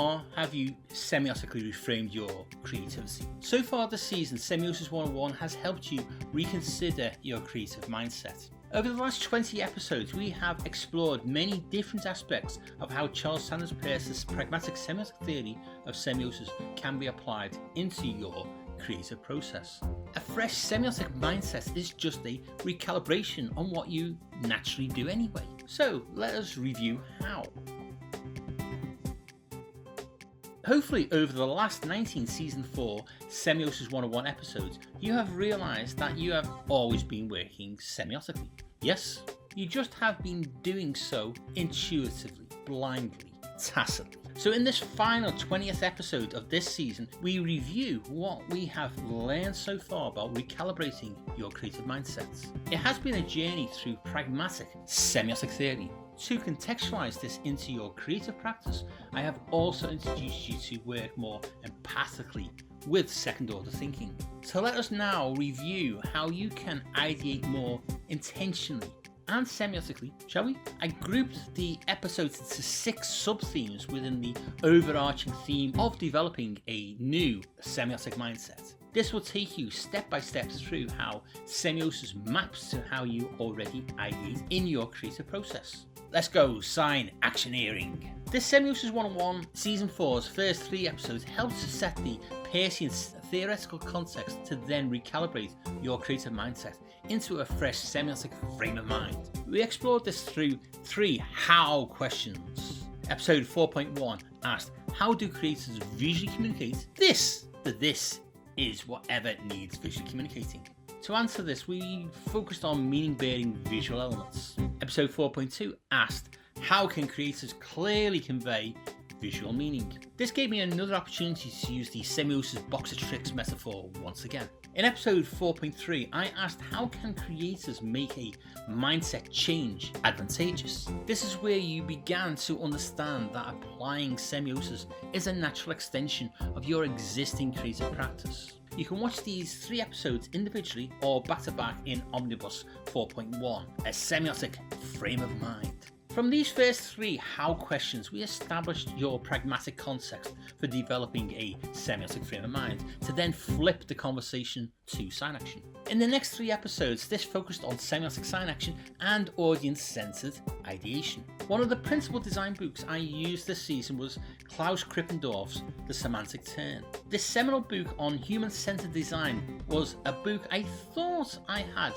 far have you semiotically reframed your creativity? So far this season, Semiosis 101 has helped you reconsider your creative mindset. Over the last 20 episodes, we have explored many different aspects of how Charles Sanders Peirce's pragmatic semiotic theory of semiosis can be applied into your creative process. A fresh semiotic mindset is just a recalibration on what you naturally do anyway. So let us review how. Hopefully over the last 19 Season 4 Semiosis 101 episodes, you have realised that you have always been working semiotically. Yes, you just have been doing so intuitively, blindly, tacitly. So in this final 20th episode of this season, we review what we have learned so far about recalibrating your creative mindsets. It has been a journey through pragmatic semiotic theory. To contextualise this into your creative practice, I have also introduced you to work more empathically with second order thinking. So let us now review how you can ideate more intentionally and semiotically, shall we? I grouped the episodes into 6 sub-themes within the overarching theme of developing a new semiotic mindset. This will take you step by step through how semiosis maps to how you already ideate in your creative process. Let's go sign-actioneering. This Semiosis 101 Season 4's first 3 episodes helps to set the Peircean theoretical context to then recalibrate your creative mindset into a fresh semiotic frame of mind. We explored this through 3 how questions. Episode 4.1 asked, how do creators visually communicate this? That this is whatever needs visually communicating. To answer this, we focused on meaning-bearing visual elements. Episode 4.2 asked, how can creators clearly convey visual meaning? This gave me another opportunity to use the semiosis box of tricks metaphor once again. In episode 4.3, I asked, how can creators make a mindset change advantageous? This is where you began to understand that applying semiosis is a natural extension of your existing creative practice. You can watch these 3 episodes individually or back to back in Omnibus 4.1, a semiotic frame of mind. From these first 3 how questions, we established your pragmatic context for developing a semiotic frame of mind to then flip the conversation to sign action. In the next 3 episodes, this focused on semiotic sign action and audience-centered ideation. One of the principal design books I used this season was Klaus Krippendorff's The Semantic Turn. This seminal book on human-centered design was a book I thought I had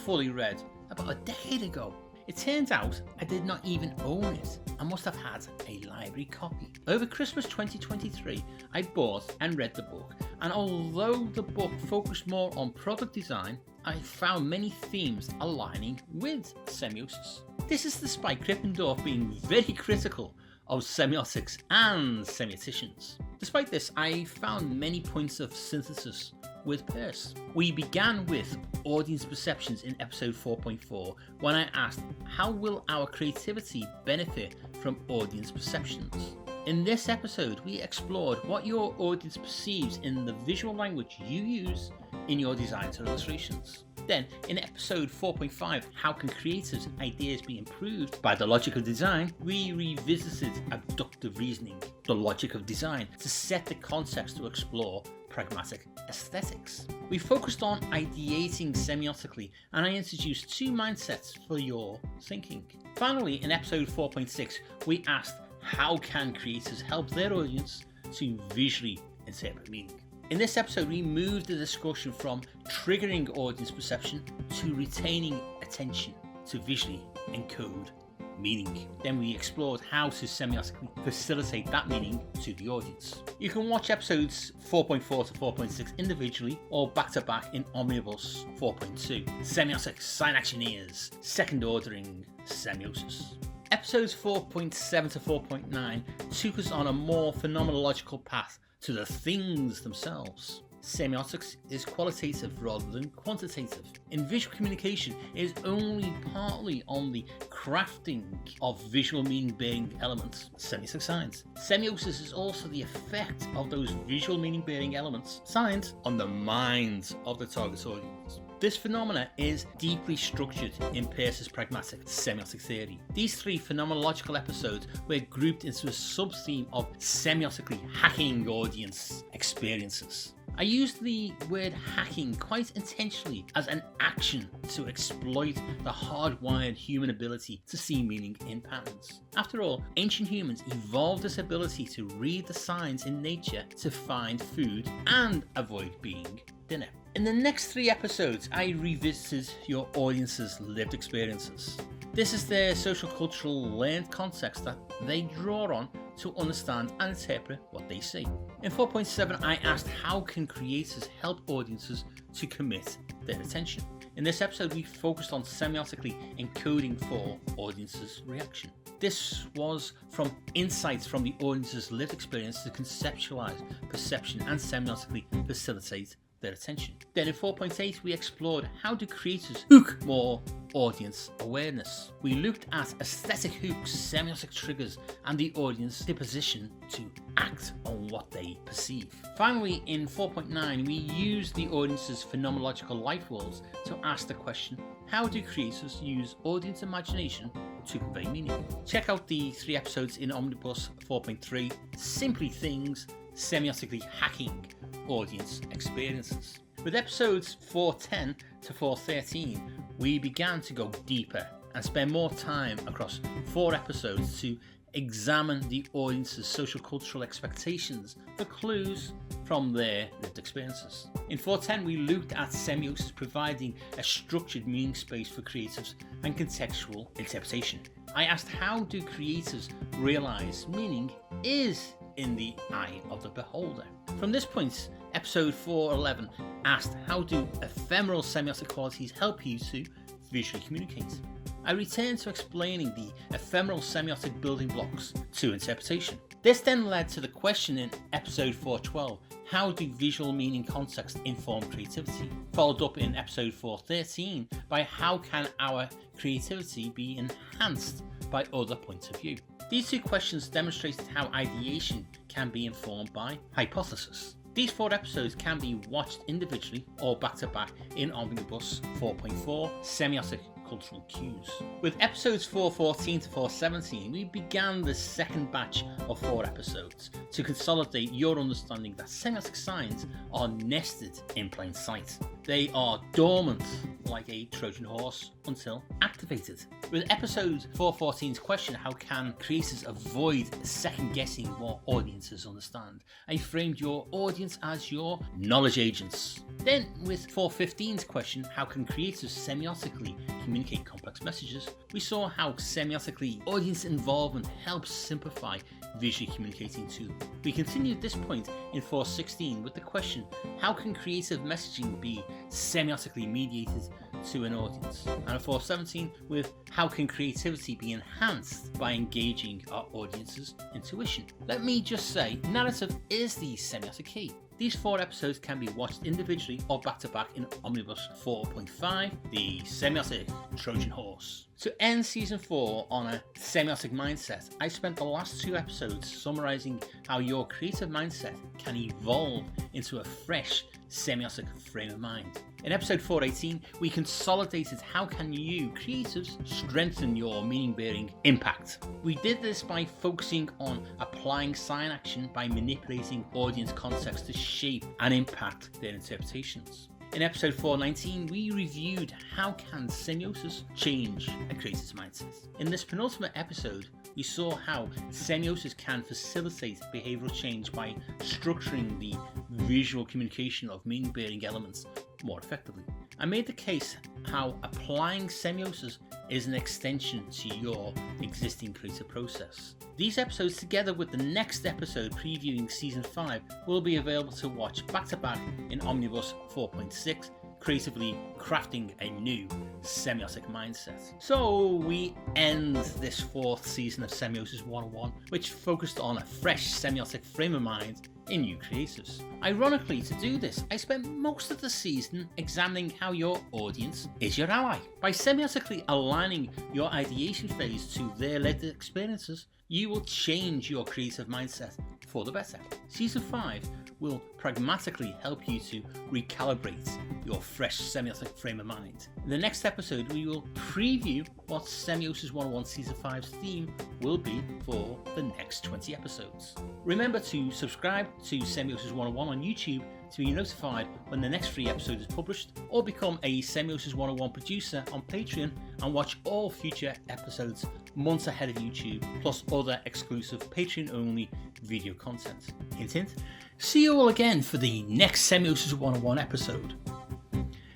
fully read about a decade ago. It turns out I did not even own it. I must have had a library copy. Over Christmas 2023, I bought and read the book, and although the book focused more on product design, I found many themes aligning with semiosis. This is despite Krippendorff being very critical of semiotics and semioticians. Despite this, I found many points of synthesis with Peirce. We began with audience perceptions in episode 4.4 when I asked, how will our creativity benefit from audience perceptions? In this episode, we explored what your audience perceives in the visual language you use in your designs or illustrations. Then, in episode 4.5, how can creators' ideas be improved by the logic of design, we revisited abductive reasoning, the logic of design, to set the context to explore pragmatic aesthetics. We focused on ideating semiotically, and I introduced 2 mindsets for your thinking. Finally, in episode 4.6, we asked, how can creators help their audience to visually interpret meaning? In this episode, we moved the discussion from triggering audience perception to retaining attention to visually encode meaning. Then we explored how to semiotically facilitate that meaning to the audience. You can watch episodes 4.4 to 4.6 individually or back to back in Omnibus 4.2, Semiotic Sign-actioneers, second ordering semiosis. Episodes 4.7 to 4.9 took us on a more phenomenological path to the things themselves. semiotics is qualitative rather than quantitative. In visual communication, it is only partly on the crafting of visual meaning-bearing elements, semiotic signs. Semiosis is also the effect of those visual meaning-bearing elements, signs, on the minds of the target audience. This phenomena is deeply structured in Peirce's pragmatic semiotic theory. These 3 phenomenological episodes were grouped into a sub-theme of semiotically hacking audience experiences. I used the word hacking quite intentionally as an action to exploit the hardwired human ability to see meaning in patterns. After all, ancient humans evolved this ability to read the signs in nature to find food and avoid being dinner. In the next 3 episodes, I revisited your audience's lived experiences. This is their social cultural learned context that they draw on to understand and interpret what they see. In 4.7, I asked how can creators help audiences to commit their attention. In this episode, we focused on semiotically encoding for audiences' reaction. This was from insights from the audience's lived experience to conceptualize perception and semiotically facilitate their attention. Then in 4.8 we explored how do creators hook more audience awareness. We looked at aesthetic hooks, semiotic triggers, and the audience's disposition to act on what they perceive. Finally, in 4.9 we used the audience's phenomenological life worlds to ask the question, how do creators use audience imagination to convey meaning? Check out the 3 episodes in Omnibus 4.3, Simply Things, Semiotically Hacking Audience Experiences. With episodes 4.10 to 4.13, we began to go deeper and spend more time across 4 episodes to examine the audience's social cultural expectations for clues from their lived experiences. In 4.10 we looked at semiosis providing a structured meaning space for creatives and contextual interpretation. I asked how do creatives realise meaning is in the eye of the beholder. From this point, episode 4.11 asked how do ephemeral semiotic qualities help you to visually communicate. I returned to explaining the ephemeral semiotic building blocks to interpretation. This then led to the question in episode 4.12, how do visual meaning context inform creativity? Followed up in episode 4.13 by how can our creativity be enhanced by other points of view? These 2 questions demonstrated how ideation can be informed by hypothesis. These 4 episodes can be watched individually or back to back in Omnibus 4.4, Semiotic Cultural Cues. With episodes 4.14 to 4.17, we began the second batch of 4 episodes to consolidate your understanding that semiotic signs are nested in plain sight. They are dormant like a Trojan horse until activated. With episode 4.14's question, how can creators avoid second guessing what audiences understand? I framed your audience as your knowledge agents. Then with 4.15's question, how can creators semiotically communicate complex messages? We saw how semiotically audience involvement helps simplify visually communicating too. We continued this point in 4.16 with the question, how can creative messaging be semiotically mediated to an audience? And in 4.17 with how can creativity be enhanced by engaging our audience's intuition? Let me just say, narrative is the semiotic key. These 4 episodes can be watched individually or back to back in Omnibus 4.5, the Semiotic Trojan Horse. To end season 4 on a semiotic mindset, I spent the last 2 episodes summarizing how your creative mindset can evolve into a fresh semiotic frame of mind. In episode 4.18, we consolidated how can you, creatives, strengthen your meaning-bearing impact. We did this by focusing on applying sign action by manipulating audience context to shape and impact their interpretations. In episode 4.19, we reviewed how can semiosis change a creator's mindset. In this penultimate episode, we saw how semiosis can facilitate behavioral change by structuring the visual communication of meaning-bearing elements more effectively. I made the case how applying semiosis is an extension to your existing creative process. These episodes, together with the next episode previewing season 5, will be available to watch back to back in Omnibus 4.6, creatively crafting a new semiotic mindset. So we end this 4th season of Semiosis 101, which focused on a fresh semiotic frame of mind in new creatives. Ironically, to do this, I spent most of the season examining how your audience is your ally. By semiotically aligning your ideation phase to their lived experiences, you will change your creative mindset for the better. Season 5 will pragmatically help you to recalibrate your fresh semiotic frame of mind. In the next episode, we will preview what Semiosis 101 Season 5's theme will be for the next 20 episodes. Remember to subscribe to Semiosis 101 on YouTube to be notified when the next free episode is published, or become a Semiosis 101 producer on Patreon and watch all future episodes months ahead of YouTube, plus other exclusive Patreon-only video content. Hint, hint. See you all again for the next Semiosis 101 episode.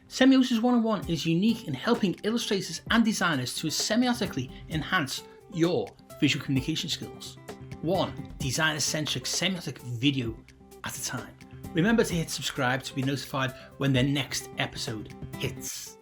Semiosis 101 is unique in helping illustrators and designers to semiotically enhance your visual communication skills. One designer-centric semiotic video at a time. Remember to hit subscribe to be notified when the next episode hits.